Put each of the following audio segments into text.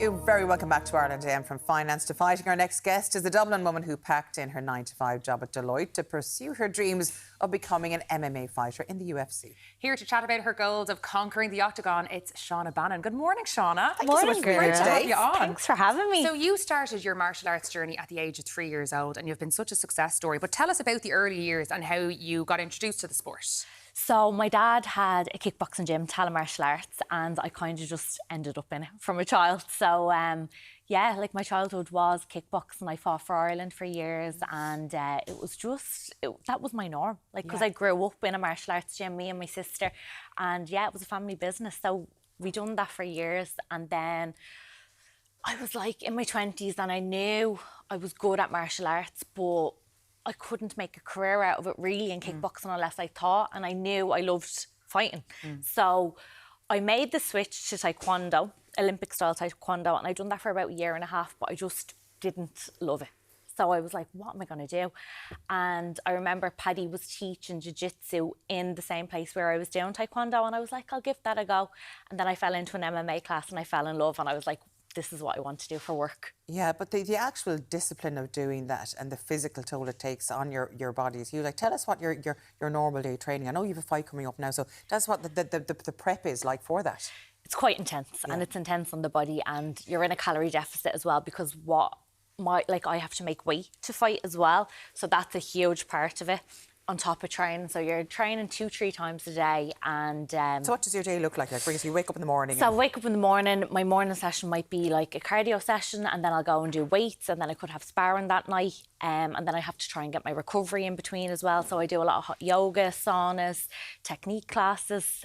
You're very welcome back to Ireland AM. From finance to fighting. Our next guest is a Dublin woman who packed in her 9-to-5 job at Deloitte to pursue her dreams of becoming an MMA fighter in the UFC. Here to chat about her goals of conquering the octagon, it's Shauna Bannon. Good morning, Shauna. Thank you so much for being here today. Have you on. Thanks for having me. So you started your martial arts journey at the age of 3 years old, and you've been such a success story. But tell us about the early years and how you got introduced to the sport. So my dad had a kickboxing gym, Tala Martial Arts, and I kind of just ended up in it from a child. So yeah, like my childhood was kickboxing. I fought for Ireland for years, and it was just, that was my norm. Like, because I grew up in a martial arts gym, me and my sister, and yeah, it was a family business. So we done that for years, and then I was like in my 20s, and I knew I was good at martial arts, but I couldn't make a career out of it really in kickboxing unless I taught, and I knew I loved fighting. So I made the switch to taekwondo, Olympic style taekwondo, and I'd done that for about a year and a half, but I just didn't love it. So I was like, what am I going to do? And I remember Paddy was teaching jiu-jitsu in the same place where I was doing taekwondo, and I was like, I'll give that a go. And then I fell into an MMA class and I fell in love, and I was like, this is what I want to do for work. Yeah, but the actual discipline of doing that and the physical toll it takes on your body is huge. Like, tell us what your normal day training. I know you have a fight coming up now, so tell us what the prep is like for that. It's quite intense, and it's intense on the body, and you're in a calorie deficit as well, because I have to make weight to fight as well, so that's a huge part of it. On top of training, so you're training 2-3 times a day, and so what does your day look like? Like, because you wake up in the morning. So I wake up in the morning. My morning session might be like a cardio session, and then I'll go and do weights, and then I could have sparring that night, and then I have to try and get my recovery in between as well. So I do a lot of hot yoga, saunas, technique classes.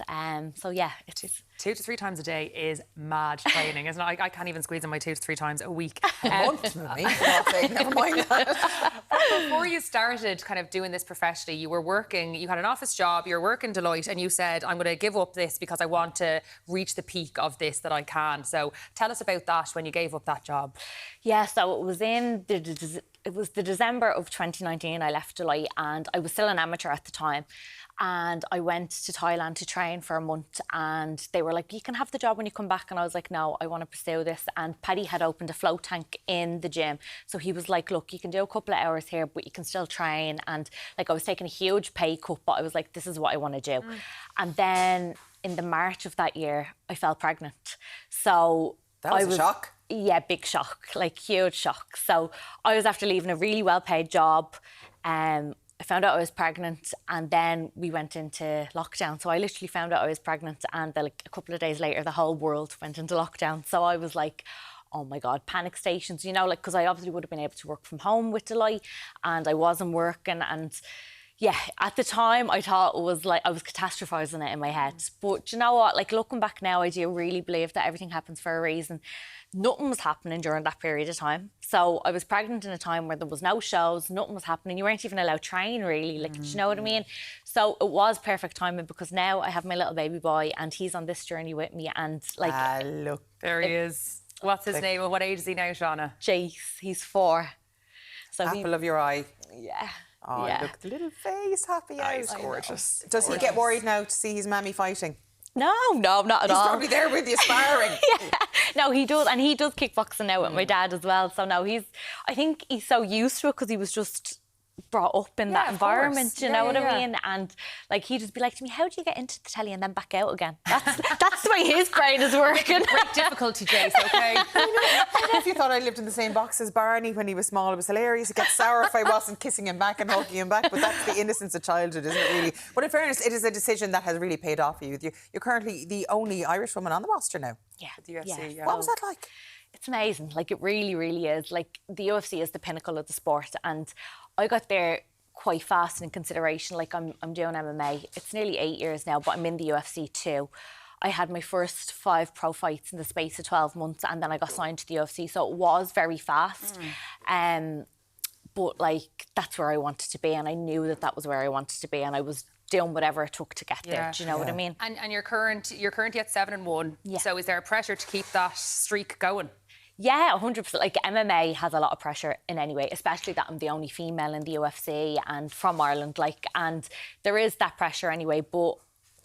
So yeah, it is. 2 to 3 times a day is mad training, isn't it? I can't even squeeze in my 2 to 3 times a week. A month, never mind that. Before you started kind of doing this professionally, you were working, you had an office job, you were working Deloitte, and you said, I'm going to give up this because I want to reach the peak of this that I can. So tell us about that when you gave up that job. Yeah, so it was the December of 2019 I left Deloitte, and I was still an amateur at the time. And I went to Thailand to train for a month, and they were like, you can have the job when you come back. And I was like, no, I want to pursue this. And Paddy had opened a float tank in the gym. So he was like, look, you can do a couple of hours here, but you can still train. And like, I was taking a huge pay cut, but I was like, this is what I want to do. And then in the March of that year, I fell pregnant. So that was a shock. Yeah, big shock, like huge shock. So I was after leaving a really well-paid job. I found out I was pregnant, and then we went into lockdown. So I literally found out I was pregnant, and then, like, a couple of days later, the whole world went into lockdown. So I was like, oh my God, panic stations, you know, like, because I obviously would have been able to work from home with Deloitte, and I wasn't working. And yeah, at the time, I thought it was like I was catastrophising it in my head. But you know what? Like, looking back now, I do really believe that everything happens for a reason. Nothing was happening during that period of time. So I was pregnant in a time where there was no shows, nothing was happening. You weren't even allowed to train, really. Like, do you know what I mean? So it was perfect timing, because now I have my little baby boy, and he's on this journey with me. And like, look, there he is. What's his name, and what age is he now, Shauna? Jace, he's 4. So apple of your eye. Yeah. Oh, yeah. Look, the little face, happy eyes. Gorgeous. Does he get worried now to see his mammy fighting? No, not at all. He's probably there with you sparring. Yeah. No, he does, and he does kickboxing now with my dad as well. So no, I think he's so used to it, because he was just brought up in that environment, you know what I mean? And like, he'd just be like to me, how do you get into the telly and then back out again? That's the way his brain is working. Great difficulty, Jace, okay? I don't know if you thought I lived in the same box as Barney when he was small. It was hilarious. He'd get sour if I wasn't kissing him back and hugging him back, but that's the innocence of childhood, isn't it, really? But in fairness, it is a decision that has really paid off for you. You're currently the only Irish woman on the roster now. Yeah. The UFC, yeah. What was that like? It's amazing. Like, it really, really is. Like, the UFC is the pinnacle of the sport, and I got there quite fast in consideration. Like, I'm doing MMA. It's nearly 8 years now, but I'm in the UFC too. I had my first 5 pro fights in the space of 12 months, and then I got signed to the UFC, so it was very fast. But like, that's where I wanted to be, and I knew that was where I wanted to be, and I was doing whatever it took to get there. Do you know what I mean? And you're currently at 7-1. Yeah. So is there a pressure to keep that streak going? Yeah, 100%. Like, MMA has a lot of pressure in any way, especially that I'm the only female in the UFC and from Ireland. Like, and there is that pressure anyway, but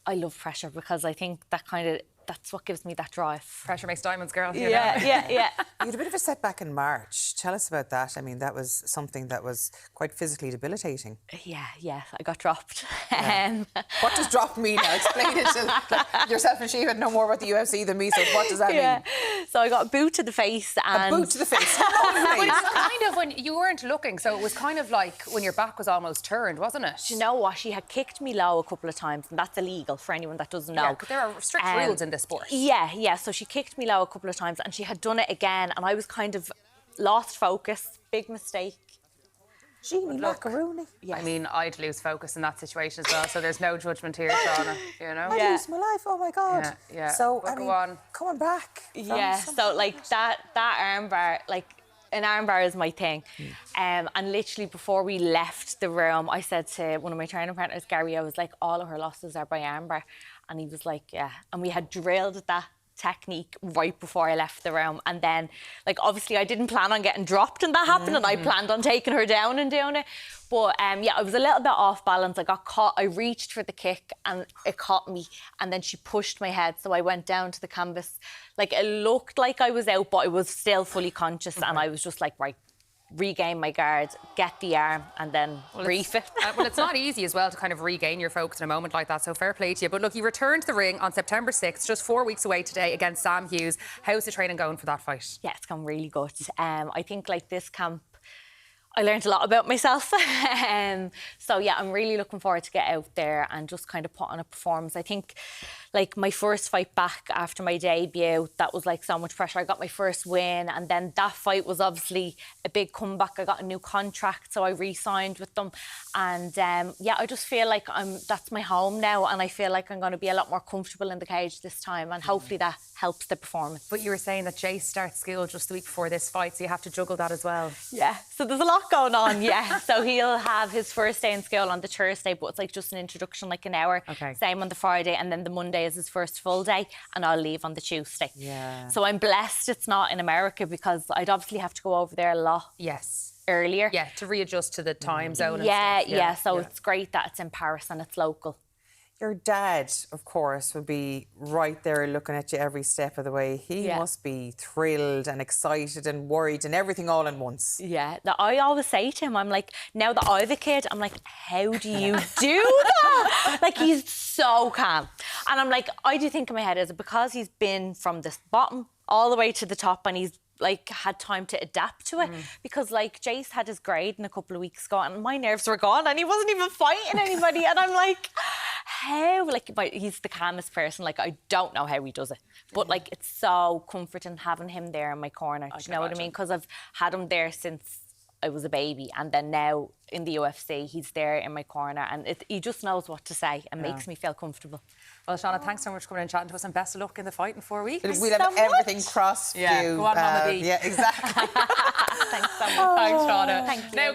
I love pressure, because I think that kind of that's what gives me that drive. Pressure makes diamonds, girl. You know? Yeah. You had a bit of a setback in March. Tell us about that. I mean, that was something that was quite physically debilitating. Yeah, I got dropped. What does drop mean now? Explain it to yourself and Shiva know more about the UFC than me, so what does that mean? So I got a boot to the face. And A boot to the face. But it was kind of when you weren't looking, so it was kind of like when your back was almost turned, wasn't it? Do you know what? She had kicked me low a couple of times, and that's illegal for anyone that doesn't know. Yeah, 'cause there are strict rules in this sport. Yeah. So she kicked me low a couple of times, and she had done it again, and I was kind of lost focus. Big mistake. Genie macaroni. Yes. I mean, I'd lose focus in that situation as well, so there's no judgment here, Shauna, you know? I lose my life. Oh my God. Yeah. So, But I go mean, on. coming back. Yeah, so like that armbar, like an armbar is my thing. And literally before we left the room, I said to one of my training partners, Gary, I was like, all of her losses are by armbar. And he was like, yeah. And we had drilled that technique right before I left the room. And then, like, obviously I didn't plan on getting dropped and that happened, and I planned on taking her down and doing it. But yeah, I was a little bit off balance. I got caught. I reached for the kick and it caught me, and then she pushed my head, so I went down to the canvas. Like, it looked like I was out, but I was still fully conscious, and I was just like, right, regain my guard, get the arm, and then brief it. Well, it's not easy as well to kind of regain your focus in a moment like that, so fair play to you. But look, you returned to the ring on September 6th, just 4 weeks away today, against Sam Hughes. How's the training going for that fight? Yeah, it's gone really good. I think like this camp, I learned a lot about myself. So yeah, I'm really looking forward to get out there and just kind of put on a performance. I think like my first fight back after my debut, that was like so much pressure. I got my first win, and then that fight was obviously a big comeback. I got a new contract, so I re-signed with them. And yeah, I just feel like that's my home now, and I feel like I'm going to be a lot more comfortable in the cage this time, and hopefully that helps the performance. But you were saying that Jace starts school just the week before this fight, so you have to juggle that as well. Yeah, so there's a lot going on, yeah. So he'll have his first day in school on the Thursday, but it's like just an introduction, like an hour. Okay. Same on the Friday, and then the Monday is his first full day, and I'll leave on the Tuesday. Yeah. So I'm blessed it's not in America, because I'd obviously have to go over there a lot Yes. earlier. Yeah, to readjust to the time zone and Yeah, stuff. yeah. So it's great that it's in Paris and it's local. Your dad, of course, would be right there looking at you every step of the way. He must be thrilled and excited and worried and everything all in once. Yeah, I always say to him, I'm like, now that I have a kid, I'm like, how do you do that? Like, he's so calm. And I'm like, I do think in my head, is it because he's been from the bottom all the way to the top, and he's like had time to adapt to it? Because like Jace had his grade in a couple of weeks ago, and my nerves were gone, and he wasn't even fighting anybody. And I'm like, how? Like, he's the calmest person. Like, I don't know how he does it, but like, it's so comforting having him there in my corner. Do you know what I mean? Because I've had him there since I was a baby, and then now in the UFC, he's there in my corner, and he just knows what to say and makes me feel comfortable. Well, Shauna, thanks so much for coming in and chatting to us, and best of luck in the fight in 4 weeks. We'll have everything crossed for you. Go on, Mama B. Yeah, exactly. Thanks so much. Thanks, Shauna. Thank you. Now,